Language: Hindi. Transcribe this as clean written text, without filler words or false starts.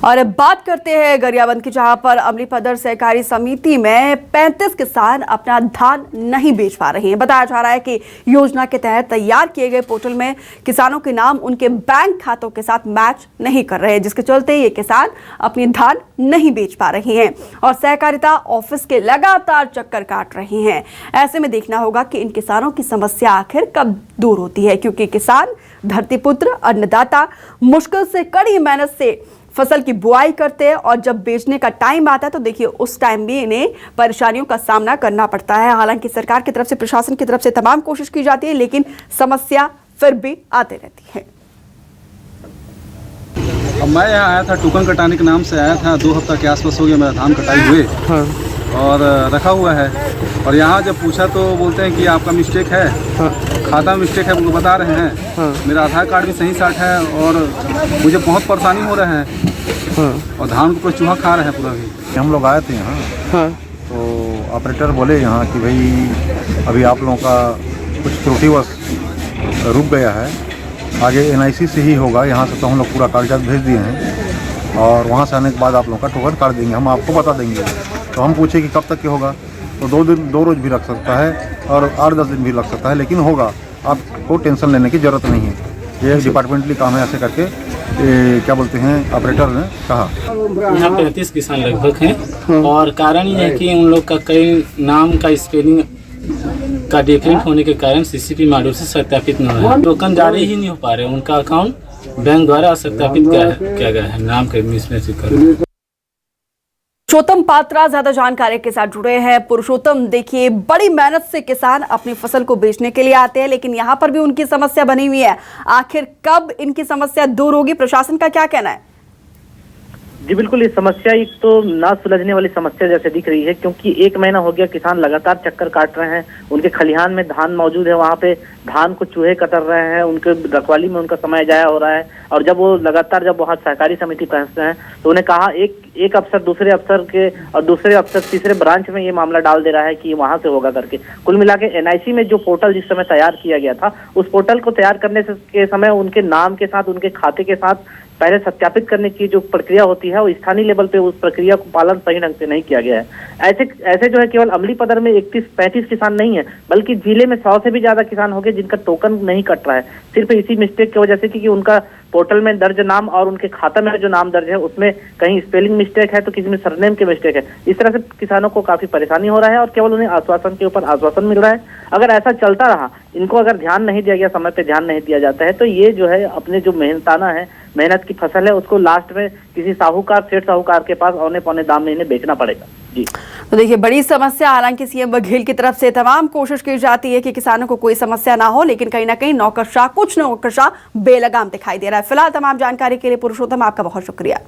और अब बात करते हैं गरियाबंद की, जहां पर अमलीपदर सहकारी समिति में 35 किसान अपना धान नहीं बेच पा रहे हैं। बताया जा रहा है कि योजना के तहत तैयार किए गए पोर्टल में किसानों के नाम उनके बैंक खातों के साथ मैच नहीं कर रहे हैं, जिसके चलते ये किसान अपनी धान नहीं बेच पा रहे हैं और सहकारिता ऑफिस के लगातार चक्कर काट रहे हैं। ऐसे में देखना होगा कि इन किसानों की समस्या आखिर कब दूर होती है, क्योंकि किसान धरतीपुत्र अन्नदाता मुश्किल से कड़ी मेहनत से फसल की बुआई करते हैं और जब बेचने का टाइम आता है तो देखिए उस टाइम भी इन्हें परेशानियों का सामना करना पड़ता है। हालांकि सरकार की तरफ से, प्रशासन की तरफ से तमाम कोशिश की जाती है, लेकिन समस्या फिर भी आती रहती है। अब मैं यहाँ आया था, टोकन कटाने के नाम से आया था। 2 हफ्ता के आसपास हो गया मेरा धान कटाई हुए और रखा हुआ है। और यहाँ जब पूछा तो बोलते हैं कि आपका मिस्टेक है, खाता में मिस्टेक है, उनको बता रहे हैं। मेरा आधार कार्ड भी सही साठ है और मुझे बहुत परेशानी हो रहा है और धान को पूरा चूहा खा रहे हैं पूरा। भी हम लोग आए थे यहाँ तो ऑपरेटर बोले यहाँ कि भाई अभी आप लोगों का कुछ त्रुटिवश रुक गया है, आगे NIC से ही होगा। यहाँ से तो हम लोग पूरा कागजात भेज दिए हैं और वहाँ से आने के बाद आप लोगों का टोकन काट देंगे, हम आपको बता देंगे। तो हम पूछे कि कब तक के होगा, तो 2 रोज भी लग सकता है और 8-10 दिन भी लग सकता है, लेकिन होगा, आपको टेंशन लेने की ज़रूरत नहीं है। ये डिपार्टमेंटली काम है, ऐसे करके क्या बोलते हैं ऑपरेटर ने कहा। यहाँ 35 किसान लगभग हैं और कारण ये है कि उन लोग का कई नाम का स्पेलिंग का डिफरेंट होने के कारण CCP मॉड्यूल से सत्यापित न हो रहा है। टोकन जारी ही नहीं हो पा रहे, उनका अकाउंट बैंक द्वारा सत्यापित किया गया है नाम के मिसमैच के कारण। पुरुषोत्तम पात्रा ज्यादा जानकारी के साथ जुड़े हैं। पुरुषोत्तम, देखिए बड़ी मेहनत से किसान अपनी फसल को बेचने के लिए आते हैं, लेकिन यहाँ पर भी उनकी समस्या बनी हुई है। आखिर कब इनकी समस्या दूर होगी, प्रशासन का क्या कहना है? जी बिल्कुल, ये समस्या एक तो ना सुलझने वाली समस्या जैसे दिख रही है, क्योंकि 1 महीना हो गया किसान लगातार चक्कर काट रहे हैं। उनके खलिहान में धान मौजूद है, वहाँ पे धान को चूहे कतर रहे हैं, उनके रखवाली में उनका समय जाया हो रहा है। और जब वो लगातार जब वहाँ सहकारी समिति पहुंचते हैं तो उन्हें कहा एक अफसर दूसरे अफसर के और दूसरे अफसर तीसरे ब्रांच में ये मामला डाल दे रहा है कि वहां से होगा करके। कुल मिला के NIC में जो पोर्टल जिस समय तैयार किया गया था, उस पोर्टल को तैयार करने के समय उनके नाम के साथ, उनके खाते के साथ पहले सत्यापित करने की जो प्रक्रिया होती है, वो स्थानीय लेवल पे उस प्रक्रिया को पालन सही ढंग से नहीं किया गया है। ऐसे जो है केवल अमलीपदर में 35 किसान नहीं है, बल्कि जिले में 100 से भी ज्यादा किसान हो गए जिनका टोकन नहीं कट रहा है, सिर्फ इसी मिस्टेक की वजह से कि उनका पोर्टल में दर्ज नाम और उनके खाता में जो नाम दर्ज है उसमें कहीं स्पेलिंग मिस्टेक है तो किसी में सरनेम के मिस्टेक है। इस तरह से किसानों को काफी परेशानी हो रहा है और केवल उन्हें आश्वासन के ऊपर आश्वासन मिल रहा है। अगर ऐसा चलता रहा, इनको अगर ध्यान नहीं दिया गया, समय पे ध्यान नहीं दिया जाता है, तो ये जो है अपने जो मेहनत की फसल है उसको लास्ट में किसी साहूकार, सेठ साहूकार के पास औने पौने दाम में इन्हें बेचना पड़ेगा। जी तो देखिए बड़ी समस्या। हालांकि CM बघेल की तरफ से तमाम कोशिश की जाती है कि किसानों को कोई समस्या ना हो, लेकिन कहीं ना कहीं कुछ नौकरशाह बेलगाम दिखाई दे रहा है। फिलहाल तमाम जानकारी के लिए पुरुषोत्तम आपका बहुत शुक्रिया।